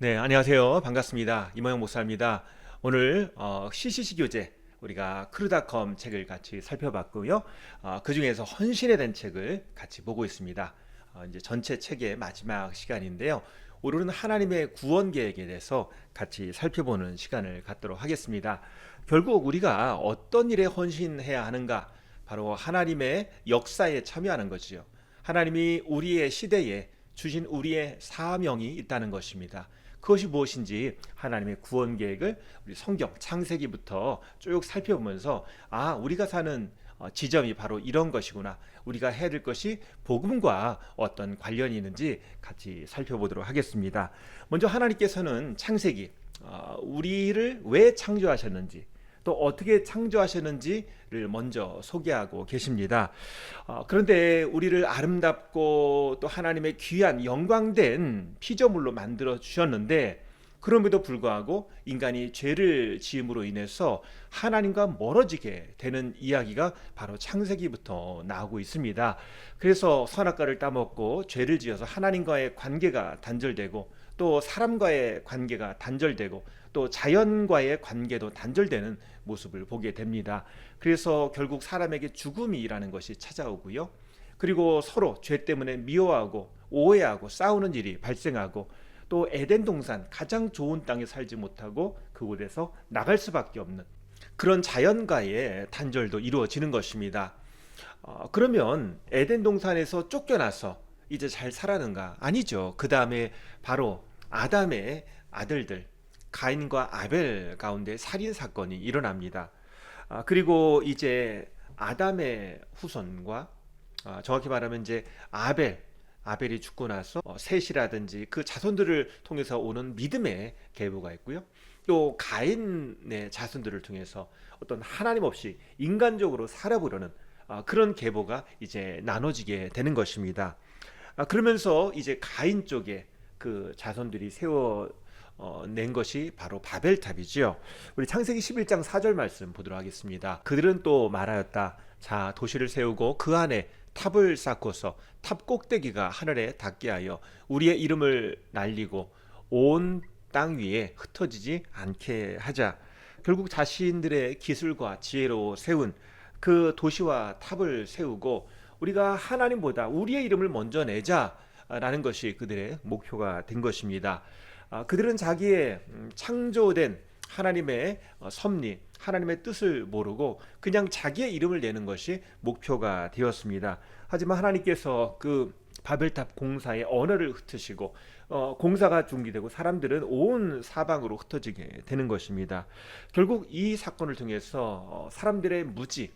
네, 안녕하세요. 반갑습니다. 이모영 목사입니다. 오늘 CCC 교재 우리가 크루닷컴 책을 같이 살펴봤고요. 그 중에서 헌신에 대한 책을 같이 보고 있습니다. 이제 전체 책의 마지막 시간인데요. 오늘은 하나님의 구원 계획에 대해서 같이 살펴보는 시간을 갖도록 하겠습니다. 결국 우리가 어떤 일에 헌신해야 하는가? 바로 하나님의 역사에 참여하는 것이죠. 하나님이 우리의 시대에 주신 우리의 사명이 있다는 것입니다. 그것이 무엇인지 하나님의 구원 계획을 우리 성경 창세기부터 쭉 살펴보면서 우리가 사는 지점이 바로 이런 것이구나. 우리가 해야 될 것이 복음과 어떤 관련이 있는지 같이 살펴보도록 하겠습니다. 먼저 하나님께서는 창세기 우리를 왜 창조하셨는지 또 어떻게 창조하셨는지를 먼저 소개하고 계십니다. 그런데 우리를 아름답고 또 하나님의 귀한 영광된 피조물로 만들어 주셨는데 그럼에도 불구하고 인간이 죄를 지음으로 인해서 하나님과 멀어지게 되는 이야기가 바로 창세기부터 나오고 있습니다. 그래서 선악과를 따먹고 죄를 지어서 하나님과의 관계가 단절되고 또 사람과의 관계가 단절되고 또 자연과의 관계도 단절되는 모습을 보게 됩니다. 그래서 결국 사람에게 죽음이라는 것이 찾아오고요. 그리고 서로 죄 때문에 미워하고 오해하고 싸우는 일이 발생하고 또 에덴 동산 가장 좋은 땅에 살지 못하고 그곳에서 나갈 수밖에 없는 그런 자연과의 단절도 이루어지는 것입니다. 그러면 에덴 동산에서 쫓겨나서 이제 잘 살았는가? 아니죠. 그 다음에 바로 아담의 아들들 가인과 아벨 가운데 살인 사건이 일어납니다. 그리고 이제 아담의 후손과 정확히 말하면 이제 아벨이 죽고 나서 셋이라든지 그 자손들을 통해서 오는 믿음의 계보가 있고요. 또 가인의 자손들을 통해서 어떤 하나님 없이 인간적으로 살아보려는 그런 계보가 이제 나눠지게 되는 것입니다. 그러면서 이제 가인 쪽에 그 자손들이 세워 낸 것이 바로 바벨탑이지요. 우리 창세기 11장 4절 말씀 보도록 하겠습니다. 그들은 또 말하였다. 자, 도시를 세우고 그 안에 탑을 쌓고서 탑 꼭대기가 하늘에 닿게 하여 우리의 이름을 날리고 온 땅 위에 흩어지지 않게 하자. 결국 자신들의 기술과 지혜로 세운 그 도시와 탑을 세우고 우리가 하나님보다 우리의 이름을 먼저 내자라는 것이 그들의 목표가 된 것입니다. 그들은 자기의 창조된 하나님의 섭리, 하나님의 뜻을 모르고 그냥 자기의 이름을 내는 것이 목표가 되었습니다. 하지만 하나님께서 그 바벨탑 공사의 언어를 흩으시고 공사가 중지되고 사람들은 온 사방으로 흩어지게 되는 것입니다. 결국 이 사건을 통해서 사람들의 무지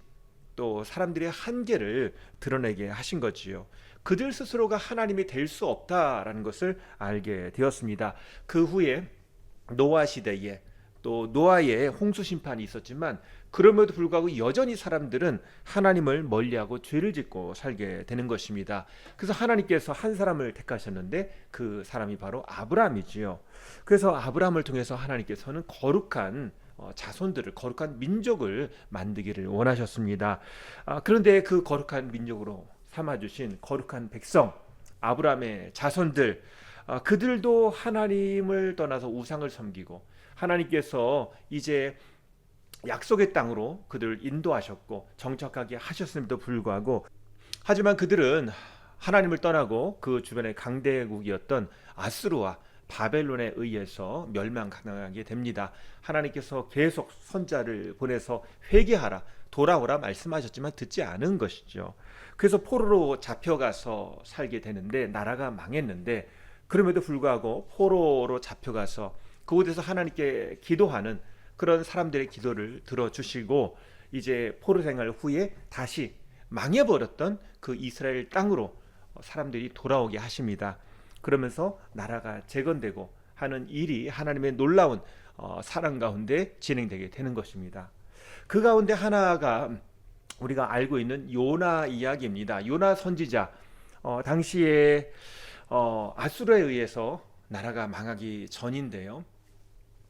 또 사람들의 한계를 드러내게 하신 거지요. 그들 스스로가 하나님이 될 수 없다라는 것을 알게 되었습니다. 그 후에 노아 시대에 또 노아의 홍수 심판이 있었지만 그럼에도 불구하고 여전히 사람들은 하나님을 멀리하고 죄를 짓고 살게 되는 것입니다. 그래서 하나님께서 한 사람을 택하셨는데 그 사람이 바로 아브라함이지요. 그래서 아브라함을 통해서 하나님께서는 거룩한 자손들을 거룩한 민족을 만들기를 원하셨습니다. 그런데 그 거룩한 민족으로 삼아주신 거룩한 백성 아브라함의 자손들 그들도 하나님을 떠나서 우상을 섬기고 하나님께서 이제 약속의 땅으로 그들을 인도하셨고 정착하게 하셨음에도 불구하고 하지만 그들은 하나님을 떠나고 그 주변의 강대국이었던 아수르와 바벨론에 의해서 멸망당하게 됩니다. 하나님께서 계속 선자를 보내서 회개하라 돌아오라 말씀하셨지만 듣지 않은 것이죠. 그래서 포로로 잡혀가서 살게 되는데 나라가 망했는데 그럼에도 불구하고 포로로 잡혀가서 그곳에서 하나님께 기도하는 그런 사람들의 기도를 들어주시고 이제 포로 생활 후에 다시 망해버렸던 그 이스라엘 땅으로 사람들이 돌아오게 하십니다. 그러면서 나라가 재건되고 하는 일이 하나님의 놀라운 사랑 가운데 진행되게 되는 것입니다. 그 가운데 하나가 우리가 알고 있는 요나 이야기입니다. 요나 선지자 당시에 아수르에 의해서 나라가 망하기 전인데요.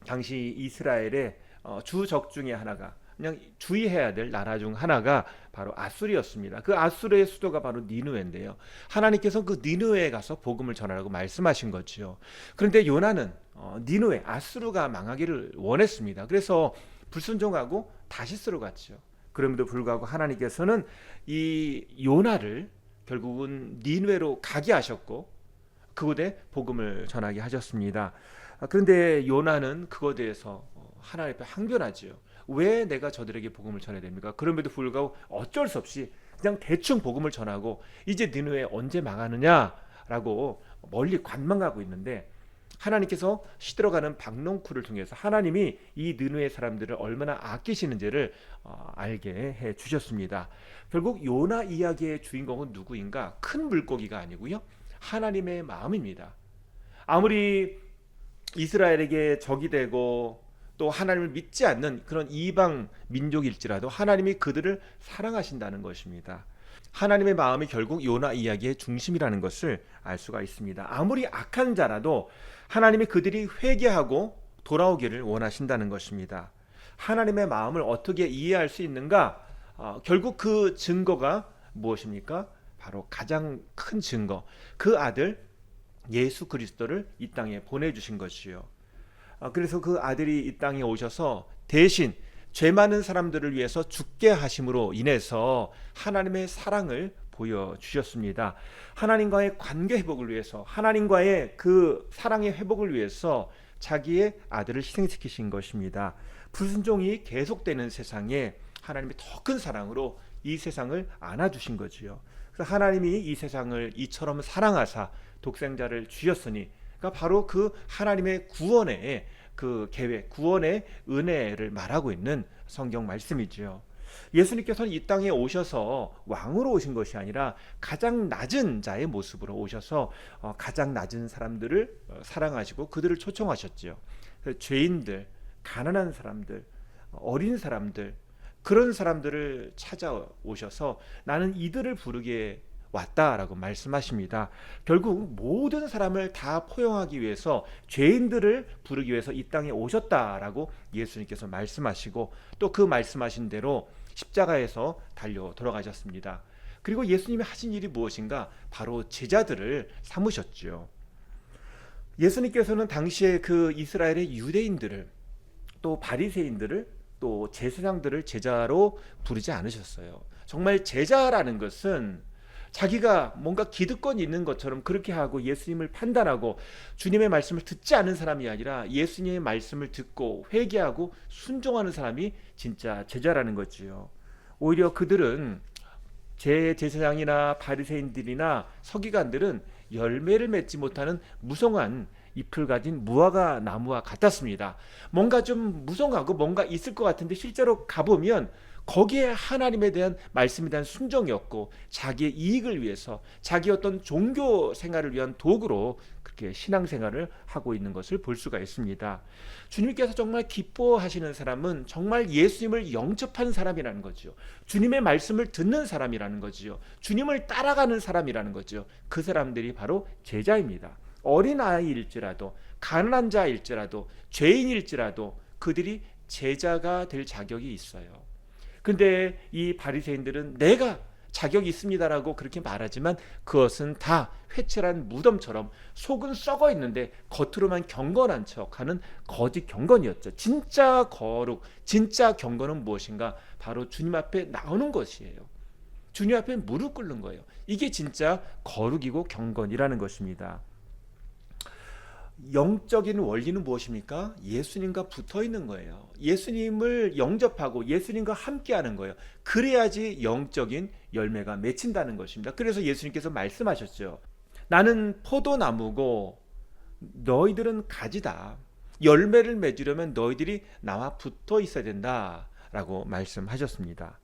당시 이스라엘의 주적 중에 하나가 그냥 주의해야 될 나라 중 하나가 바로 아수르였습니다. 그 아수르의 수도가 바로 니느웨인데요. 하나님께서 그 니느웨에 가서 복음을 전하라고 말씀하신 거지요. 그런데 요나는 니느웨 아수르가 망하기를 원했습니다. 그래서 불순종하고 다시스로 갔죠. 그럼에도 불구하고 하나님께서는 이 요나를 결국은 니느웨로 가게 하셨고 그곳에 복음을 전하게 하셨습니다. 그런데 요나는 그것에 대해서 하나님 앞에 항변하지요. 왜 내가 저들에게 복음을 전해야 됩니까? 그럼에도 불구하고 어쩔 수 없이 그냥 대충 복음을 전하고 이제 니느웨 언제 망하느냐라고 멀리 관망하고 있는데 하나님께서 시들어가는 박농쿨을 통해서 하나님이 이 느느웨 사람들을 얼마나 아끼시는지를 알게 해 주셨습니다. 결국 요나 이야기의 주인공은 누구인가? 큰 물고기가 아니고요. 하나님의 마음입니다. 아무리 이스라엘에게 적이 되고 또 하나님을 믿지 않는 그런 이방 민족일지라도 하나님이 그들을 사랑하신다는 것입니다. 하나님의 마음이 결국 요나 이야기의 중심이라는 것을 알 수가 있습니다. 아무리 악한 자라도 하나님이 그들이 회개하고 돌아오기를 원하신다는 것입니다. 하나님의 마음을 어떻게 이해할 수 있는가? 결국 그 증거가 무엇입니까? 바로 가장 큰 증거, 그 아들 예수 그리스도를 이 땅에 보내주신 것이요. 그래서 그 아들이 이 땅에 오셔서 대신 죄 많은 사람들을 위해서 죽게 하심으로 인해서 하나님의 사랑을 보여주셨습니다. 하나님과의 관계 회복을 위해서, 하나님과의 그 사랑의 회복을 위해서 자기의 아들을 희생시키신 것입니다. 불순종이 계속되는 세상에 하나님이 더 큰 사랑으로 이 세상을 안아주신 거지요. 그래서 하나님이 이 세상을 이처럼 사랑하사 독생자를 주셨으니, 그러니까 바로 그 하나님의 구원의 그 계획, 구원의 은혜를 말하고 있는 성경 말씀이지요. 예수님께서는 이 땅에 오셔서 왕으로 오신 것이 아니라 가장 낮은 자의 모습으로 오셔서 가장 낮은 사람들을 사랑하시고 그들을 초청하셨지요. 죄인들, 가난한 사람들, 어린 사람들, 그런 사람들을 찾아오셔서 나는 이들을 부르게 왔다라고 말씀하십니다. 결국 모든 사람을 다 포용하기 위해서 죄인들을 부르기 위해서 이 땅에 오셨다라고 예수님께서 말씀하시고 또 그 말씀하신 대로 십자가에서 달려 돌아가셨습니다. 그리고 예수님이 하신 일이 무엇인가? 바로 제자들을 삼으셨죠. 예수님께서는 당시에 그 이스라엘의 유대인들을 또 바리새인들을 또 제사장들을 제자로 부르지 않으셨어요. 정말 제자라는 것은 자기가 뭔가 기득권이 있는 것처럼 그렇게 하고 예수님을 판단하고 주님의 말씀을 듣지 않은 사람이 아니라 예수님의 말씀을 듣고 회개하고 순종하는 사람이 진짜 제자라는 거지요. 오히려 그들은 제사장이나 바리새인들이나 서기관들은 열매를 맺지 못하는 무성한 잎을 가진 무화과 나무와 같았습니다. 뭔가 좀 무성하고 뭔가 있을 것 같은데 실제로 가보면 거기에 하나님에 대한 말씀에 대한 순종이었고 자기의 이익을 위해서 자기 어떤 종교 생활을 위한 도구로 그렇게 신앙생활을 하고 있는 것을 볼 수가 있습니다. 주님께서 정말 기뻐하시는 사람은 정말 예수님을 영접한 사람이라는 거죠. 주님의 말씀을 듣는 사람이라는 거죠. 주님을 따라가는 사람이라는 거죠. 그 사람들이 바로 제자입니다. 어린아이일지라도 가난한 자일지라도 죄인일지라도 그들이 제자가 될 자격이 있어요. 근데 이 바리새인들은 내가 자격이 있습니다라고 그렇게 말하지만 그것은 다 회칠한 무덤처럼 속은 썩어 있는데 겉으로만 경건한 척하는 거짓 경건이었죠. 진짜 거룩, 진짜 경건은 무엇인가? 바로 주님 앞에 나오는 것이에요. 주님 앞에 무릎 꿇는 거예요. 이게 진짜 거룩이고 경건이라는 것입니다. 영적인 원리는 무엇입니까? 예수님과 붙어 있는 거예요. 예수님을 영접하고 예수님과 함께하는 거예요. 그래야지 영적인 열매가 맺힌다는 것입니다. 그래서 예수님께서 말씀하셨죠. 나는 포도나무고 너희들은 가지다. 열매를 맺으려면 너희들이 나와 붙어 있어야 된다라고 말씀하셨습니다.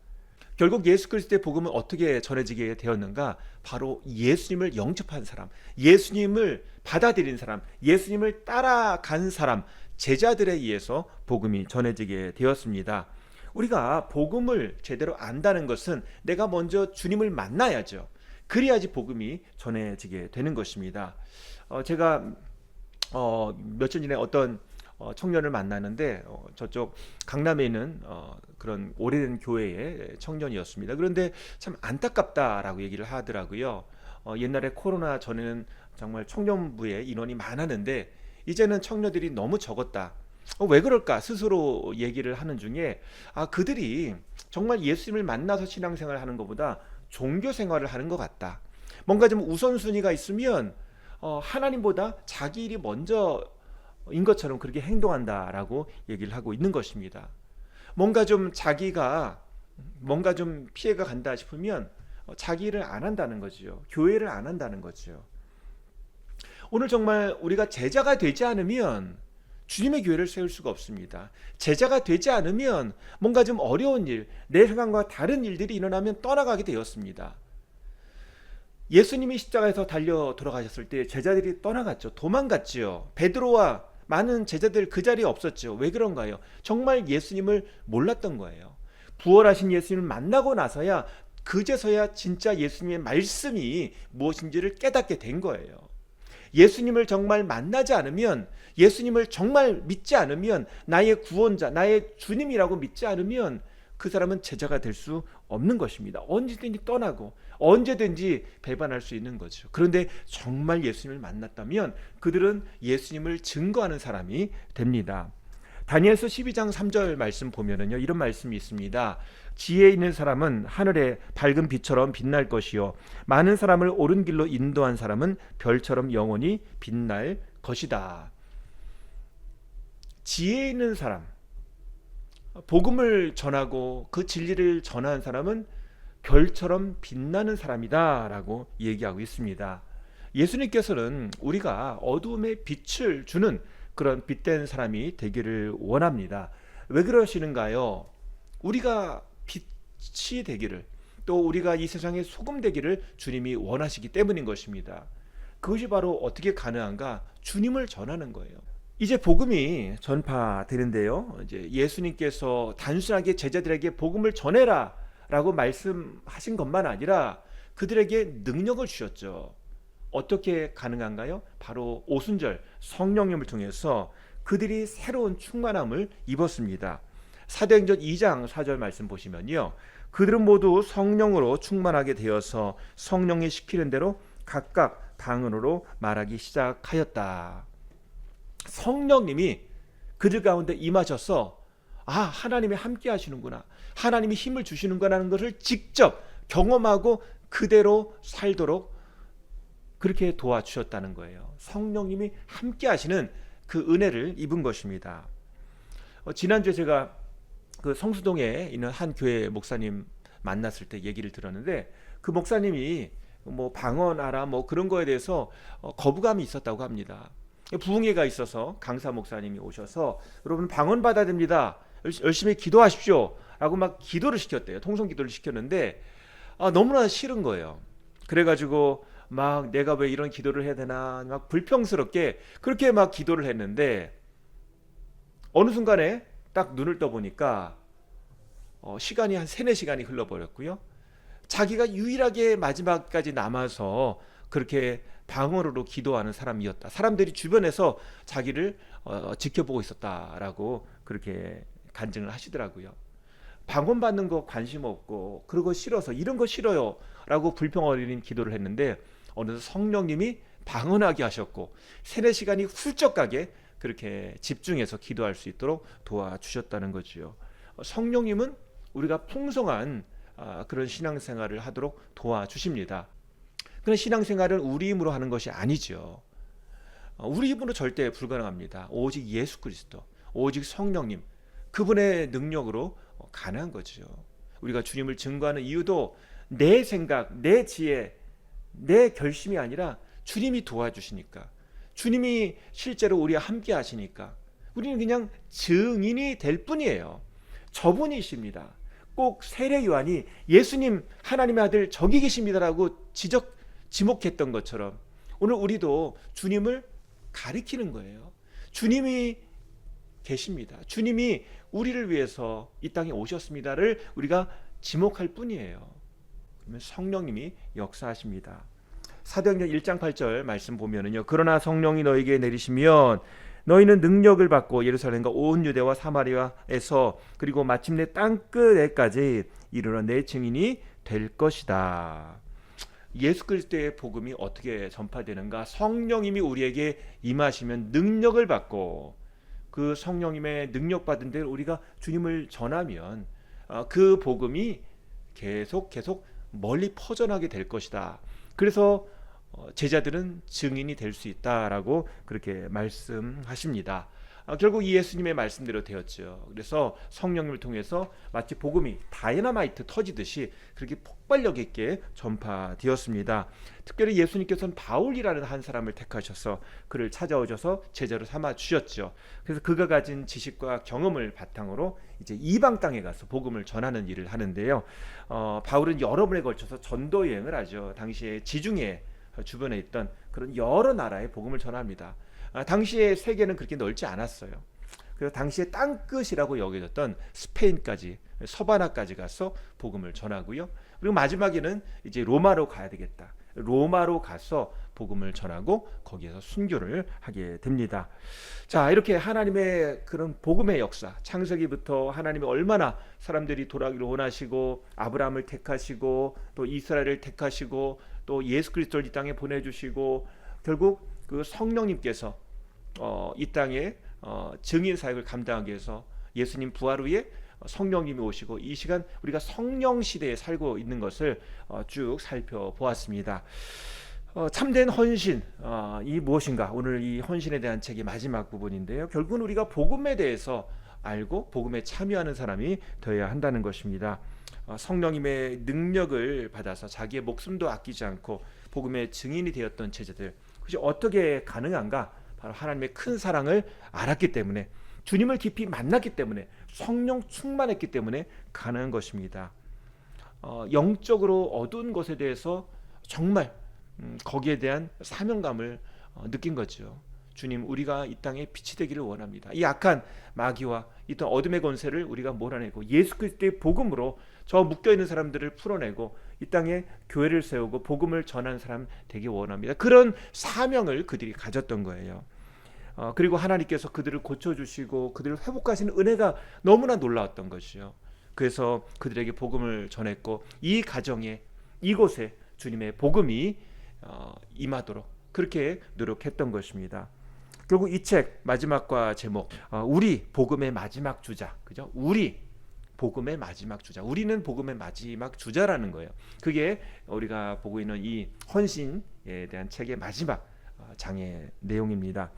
결국 예수 그리스도의 복음은 어떻게 전해지게 되었는가? 바로 예수님을 영접한 사람, 예수님을 받아들인 사람, 예수님을 따라간 사람, 제자들에 의해서 복음이 전해지게 되었습니다. 우리가 복음을 제대로 안다는 것은 내가 먼저 주님을 만나야죠. 그래야지 복음이 전해지게 되는 것입니다. 제가 며칠 전에 어떤 청년을 만나는데 저쪽 강남에 있는 그런 오래된 교회의 청년이었습니다. 그런데 참 안타깝다라고 얘기를 하더라고요. 옛날에 코로나 전에는 정말 청년부에 인원이 많았는데 이제는 청년들이 너무 적었다. 왜 그럴까 스스로 얘기를 하는 중에 그들이 정말 예수님을 만나서 신앙생활을 하는 것보다 종교 생활을 하는 것 같다. 뭔가 좀 우선순위가 있으면 하나님보다 자기 일이 먼저인 것처럼 그렇게 행동한다라고 얘기를 하고 있는 것입니다. 뭔가 좀 자기가 뭔가 좀 피해가 간다 싶으면 자기 일을 안 한다는 거죠. 교회를 안 한다는 거죠. 오늘 정말 우리가 제자가 되지 않으면 주님의 교회를 세울 수가 없습니다. 제자가 되지 않으면 뭔가 좀 어려운 일, 내 생각과 다른 일들이 일어나면 떠나가게 되었습니다. 예수님이 십자가에서 달려 돌아가셨을 때 제자들이 떠나갔죠. 도망갔지요. 베드로와 많은 제자들 그 자리에 없었죠. 왜 그런가요? 정말 예수님을 몰랐던 거예요. 부활하신 예수님을 만나고 나서야 그제서야 진짜 예수님의 말씀이 무엇인지를 깨닫게 된 거예요. 예수님을 정말 만나지 않으면, 예수님을 정말 믿지 않으면, 나의 구원자, 나의 주님이라고 믿지 않으면 그 사람은 제자가 될 수 없는 것입니다. 언제든지 떠나고 언제든지 배반할 수 있는 거죠. 그런데 정말 예수님을 만났다면 그들은 예수님을 증거하는 사람이 됩니다. 다니엘서 12장 3절 말씀 보면은요, 이런 말씀이 있습니다. 지혜 있는 사람은 하늘의 밝은 빛처럼 빛날 것이요 많은 사람을 옳은 길로 인도한 사람은 별처럼 영원히 빛날 것이다. 지혜 있는 사람, 복음을 전하고 그 진리를 전하는 사람은 별처럼 빛나는 사람이다 라고 얘기하고 있습니다. 예수님께서는 우리가 어두움에 빛을 주는 그런 빛된 사람이 되기를 원합니다. 왜 그러시는가요? 우리가 빛이 되기를, 또 우리가 이 세상의 소금 되기를 주님이 원하시기 때문인 것입니다. 그것이 바로 어떻게 가능한가? 주님을 전하는 거예요. 이제 복음이 전파되는데요, 이제 예수님께서 단순하게 제자들에게 복음을 전해라 라고 말씀하신 것만 아니라 그들에게 능력을 주셨죠. 어떻게 가능한가요? 바로 오순절 성령님을 통해서 그들이 새로운 충만함을 입었습니다. 사도행전 2장 4절 말씀 보시면요, 그들은 모두 성령으로 충만하게 되어서 성령이 시키는 대로 각각 방언으로 말하기 시작하였다. 성령님이 그들 가운데 임하셔서 하나님이 함께 하시는구나, 하나님이 힘을 주시는구나 하는 것을 직접 경험하고 그대로 살도록 그렇게 도와주셨다는 거예요. 성령님이 함께 하시는 그 은혜를 입은 것입니다. 지난주에 제가 그 성수동에 있는 한 교회 목사님 만났을 때 얘기를 들었는데, 그 목사님이 뭐 방언하라 뭐 그런 거에 대해서 거부감이 있었다고 합니다. 부흥회가 있어서 강사 목사님이 오셔서 여러분 방언 받아야 됩니다, 열심히 기도하십시오 라고 막 기도를 시켰대요. 통성 기도를 시켰는데 너무나 싫은 거예요. 그래가지고 막 내가 왜 이런 기도를 해야 되나 막 불평스럽게 그렇게 막 기도를 했는데, 어느 순간에 딱 눈을 떠보니까 시간이 한 3-4시간이 흘러버렸고요, 자기가 유일하게 마지막까지 남아서 그렇게 방언으로 기도하는 사람이었다. 사람들이 주변에서 자기를 지켜보고 있었다라고 그렇게 간증을 하시더라고요. 방언 받는 거 관심 없고 그런 거 싫어서 이런 거 싫어요 라고 불평 어린 기도를 했는데, 어느새 성령님이 방언하게 하셨고 3-4시간이 훌쩍 가게 그렇게 집중해서 기도할 수 있도록 도와주셨다는 거지요. 성령님은 우리가 풍성한 그런 신앙생활을 하도록 도와주십니다. 그런 신앙생활은 우리 힘으로 하는 것이 아니죠. 우리 힘으로 절대 불가능합니다. 오직 예수 그리스도, 오직 성령님, 그분의 능력으로 가능한 거죠. 우리가 주님을 증거하는 이유도 내 생각, 내 지혜, 내 결심이 아니라 주님이 도와주시니까, 주님이 실제로 우리와 함께 하시니까 우리는 그냥 증인이 될 뿐이에요. 저분이십니다. 꼭 세례 요한이 예수님 하나님의 아들 저기 계십니다라고 지목했던 것처럼 오늘 우리도 주님을 가리키는 거예요. 주님이 계십니다, 주님이 우리를 위해서 이 땅에 오셨습니다를 우리가 지목할 뿐이에요. 그러면 성령님이 역사하십니다. 사도행전 1장 8절 말씀 보면은요, 그러나 성령이 너에게 내리시면 너희는 능력을 받고 예루살렘과 온 유대와 사마리아에서 그리고 마침내 땅끝에까지 이르러 내 증인이 될 것이다. 예수 그리스도의 복음이 어떻게 전파되는가? 성령님이 우리에게 임하시면 능력을 받고, 그 성령님의 능력 받은 대로 우리가 주님을 전하면 그 복음이 계속 멀리 퍼져나게 될 것이다. 그래서 제자들은 증인이 될 수 있다라고 그렇게 말씀하십니다. 결국 이 예수님의 말씀대로 되었죠. 그래서 성령님을 통해서 마치 복음이 다이너마이트 터지듯이 그렇게 폭발력 있게 전파되었습니다. 특별히 예수님께서는 바울이라는 한 사람을 택하셔서 그를 찾아오셔서 제자로 삼아 주셨죠. 그래서 그가 가진 지식과 경험을 바탕으로 이제 이방 땅에 가서 복음을 전하는 일을 하는데요. 바울은 여러 번에 걸쳐서 전도 여행을 하죠. 당시에 지중해 주변에 있던 그런 여러 나라에 복음을 전합니다. 당시에 세계는 그렇게 넓지 않았어요. 그래서 당시에 땅끝이라고 여겨졌던 스페인까지, 서바나까지 가서 복음을 전하고요. 그리고 마지막에는 이제 로마로 가야 되겠다. 로마로 가서 복음을 전하고 거기에서 순교를 하게 됩니다. 자, 이렇게 하나님의 그런 복음의 역사, 창세기부터 하나님이 얼마나 사람들이 돌아가기를 원하시고 아브라함을 택하시고 또 이스라엘을 택하시고 또 예수 그리스도를 이 땅에 보내주시고 결국 그 성령님께서 이 땅에 증인 사역을 감당하기 위해서 예수님 부활 후에 성령님이 오시고 이 시간 우리가 성령 시대에 살고 있는 것을 쭉 살펴보았습니다. 참된 헌신 이 무엇인가? 오늘 이 헌신에 대한 책의 마지막 부분인데요. 결국은 우리가 복음에 대해서 알고 복음에 참여하는 사람이 되어야 한다는 것입니다. 성령님의 능력을 받아서 자기의 목숨도 아끼지 않고 복음의 증인이 되었던 제자들, 그것이 어떻게 가능한가? 바로 하나님의 큰 사랑을 알았기 때문에, 주님을 깊이 만났기 때문에, 성령 충만했기 때문에 가능한 것입니다. 영적으로 어두운 것에 대해서 정말 거기에 대한 사명감을 느낀 거죠. 주님, 우리가 이 땅에 빛이 되기를 원합니다. 이 악한 마귀와 이떤 어둠의 권세를 우리가 몰아내고 예수 그리스도의 복음으로 저 묶여있는 사람들을 풀어내고 이 땅에 교회를 세우고 복음을 전하는 사람 되기 원합니다. 그런 사명을 그들이 가졌던 거예요. 그리고 하나님께서 그들을 고쳐주시고 그들을 회복하시는 은혜가 너무나 놀라웠던 것이죠. 그래서 그들에게 복음을 전했고 이 가정에, 이곳에 주님의 복음이 임하도록 그렇게 노력했던 것입니다. 결국 이 책 마지막과 제목, 우리 복음의 마지막 주자, 그죠? 우리 복음의 마지막 주자, 우리는 복음의 마지막 주자라는 거예요. 그게 우리가 보고 있는 이 헌신에 대한 책의 마지막 장의 내용입니다.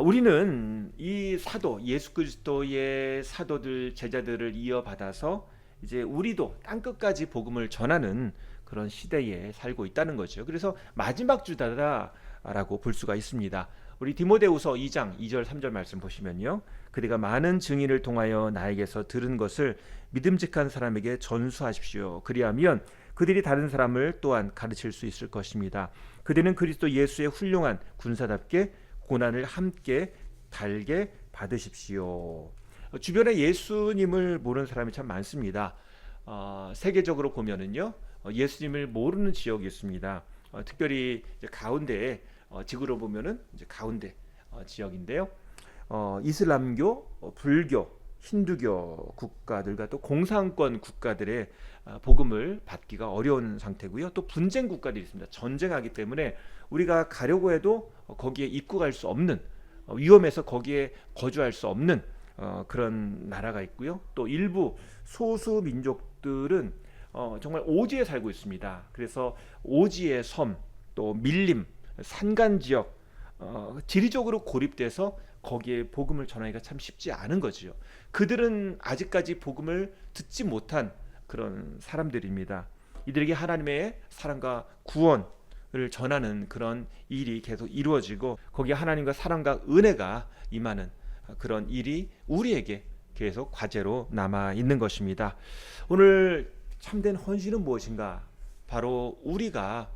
우리는 이 사도, 예수 그리스도의 사도들, 제자들을 이어받아서 이제 우리도 땅끝까지 복음을 전하는 그런 시대에 살고 있다는 거죠. 그래서 마지막 주다라고 볼 수가 있습니다. 우리 디모데후서 2장 2절 3절 말씀 보시면요, 그대가 많은 증인을 통하여 나에게서 들은 것을 믿음직한 사람에게 전수하십시오. 그리하면 그들이 다른 사람을 또한 가르칠 수 있을 것입니다. 그들은 그리스도 예수의 훌륭한 군사답게 고난을 함께 달게 받으십시오. 주변에 예수님을 모르는 사람이 참 많습니다. 세계적으로 보면은요, 예수님을 모르는 지역이 있습니다. 특별히 이제 가운데에 지구로 보면은 이제 가운데 지역인데요. 이슬람교, 불교, 힌두교 국가들과 또 공산권 국가들의 복음을 받기가 어려운 상태고요. 또 분쟁 국가들이 있습니다. 전쟁하기 때문에 우리가 가려고 해도 거기에 입국할 수 없는, 위험해서 거기에 거주할 수 없는 그런 나라가 있고요. 또 일부 소수 민족들은 정말 오지에 살고 있습니다. 그래서 오지의 섬, 또 밀림, 산간 지역, 지리적으로 고립돼서 거기에 복음을 전하기가 참 쉽지 않은 거지요. 그들은 아직까지 복음을 듣지 못한 그런 사람들입니다. 이들에게 하나님의 사랑과 구원을 전하는 그런 일이 계속 이루어지고 거기에 하나님과 사랑과 은혜가 임하는 그런 일이 우리에게 계속 과제로 남아 있는 것입니다. 오늘 참된 헌신은 무엇인가? 바로 우리가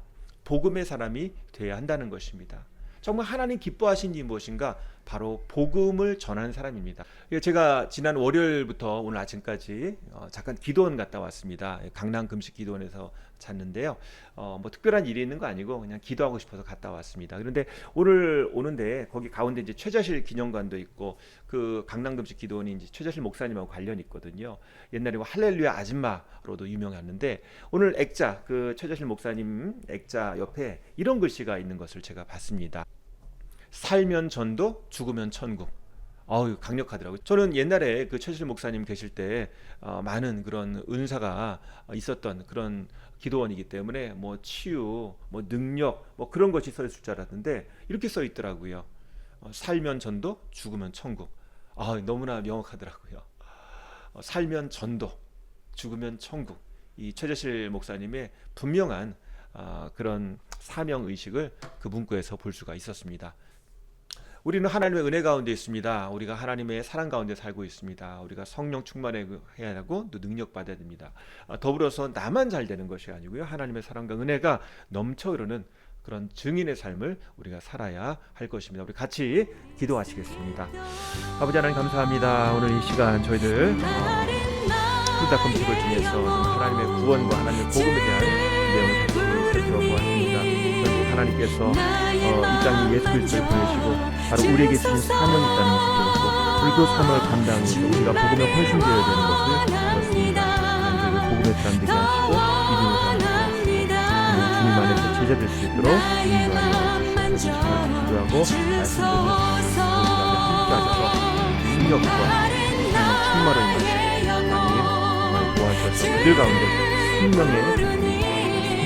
복음의 사람이 되어야 한다는 것입니다. 정말 하나님 기뻐하신 일이 무엇인가? 바로 복음을 전하는 사람입니다. 제가 지난 월요일부터 오늘 아침까지 잠깐 기도원 갔다 왔습니다. 강남 금식 기도원에서 잤는데요. 뭐 특별한 일이 있는 거 아니고 그냥 기도하고 싶어서 갔다 왔습니다. 그런데 오늘 오는데 거기 가운데 이제 최자실 기념관도 있고 그 강남 금식 기도원이 이제 최자실 목사님하고 관련이 있거든요. 옛날에 할렐루야 아줌마로도 유명했는데 오늘 액자 그 최자실 목사님 액자 옆에 이런 글씨가 있는 것을 제가 봤습니다. 살면 전도, 죽으면 천국. 어우, 강력하더라고요. 저는 옛날에 그 최실 목사님 계실 때 많은 그런 은사가 있었던 그런 기도원이기 때문에 뭐 치유, 뭐 능력, 뭐 그런 것이 써 있을 줄 알았는데 이렇게 써 있더라고요. 살면 전도, 죽으면 천국. 너무나 명확하더라고요. 살면 전도, 죽으면 천국. 이 최재실 목사님의 분명한 그런 사명 의식을 그 문구에서 볼 수가 있었습니다. 우리는 하나님의 은혜 가운데 있습니다. 우리가 하나님의 사랑 가운데 살고 있습니다. 우리가 성령 충만해야 하고 또 능력 받아야 됩니다. 더불어서 나만 잘 되는 것이 아니고요. 하나님의 사랑과 은혜가 넘쳐 흐르는 그런 증인의 삶을 우리가 살아야 할 것입니다. 우리 같이 기도하시겠습니다. 아버지 하나님 감사합니다. 오늘 이 시간 저희들 크루다 금식을 통해서 하나님의 구원과 하나님의 복음에 대한 내용을 살펴보았습니다. 하나님께서 이 땅에 예수 그리스도를 보내시고 바로 우리에게 주신 사명이 있다는 것을 배웠고 그리고 그 사명을 감당해서 우리가 복음에 헌신되어야 되는 것을 배웠습니다. 하나님 복음의 사람 되게 하시고 믿음의 사람 되게 하시고 주님 안에서 제자 될 수 있도록 인도하여 주시옵소서. 기도하고 말씀드리는 우리 함께 하셔서 능력과 충만을 임하시고 하나님 도와주셔서 그들 가운데 생명의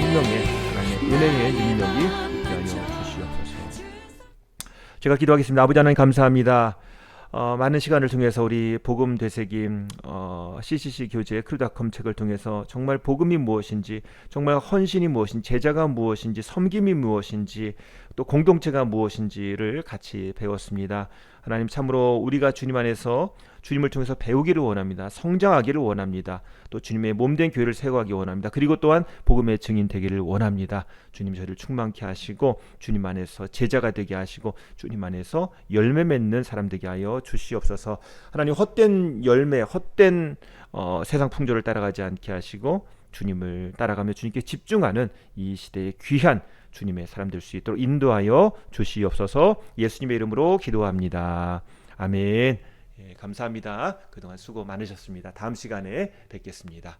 하나님의 은혜의 능력이 있게 하여 주시옵소서. 제가 기도하겠습니다. 아버지 하나님 감사합니다. 많은 시간을 통해서 우리 복음 되새김 CCC 교재 크루닷컴 책을 통해서 정말 복음이 무엇인지, 정말 헌신이 무엇인지, 제자가 무엇인지, 섬김이 무엇인지, 또 공동체가 무엇인지를 같이 배웠습니다. 하나님 참으로 우리가 주님 안에서 주님을 통해서 배우기를 원합니다. 성장하기를 원합니다. 또 주님의 몸된 교회를 세워가기 원합니다. 그리고 또한 복음의 증인 되기를 원합니다. 주님 저희를 충만케 하시고 주님 안에서 제자가 되게 하시고 주님 안에서 열매 맺는 사람 되게 하여 주시옵소서. 하나님 헛된 열매, 헛된 세상 풍조를 따라가지 않게 하시고 주님을 따라가며 주님께 집중하는 이 시대의 귀한 주님의 사람 될 수 있도록 인도하여 주시옵소서. 예수님의 이름으로 기도합니다. 아멘. 감사합니다. 그동안 수고 많으셨습니다. 다음 시간에 뵙겠습니다.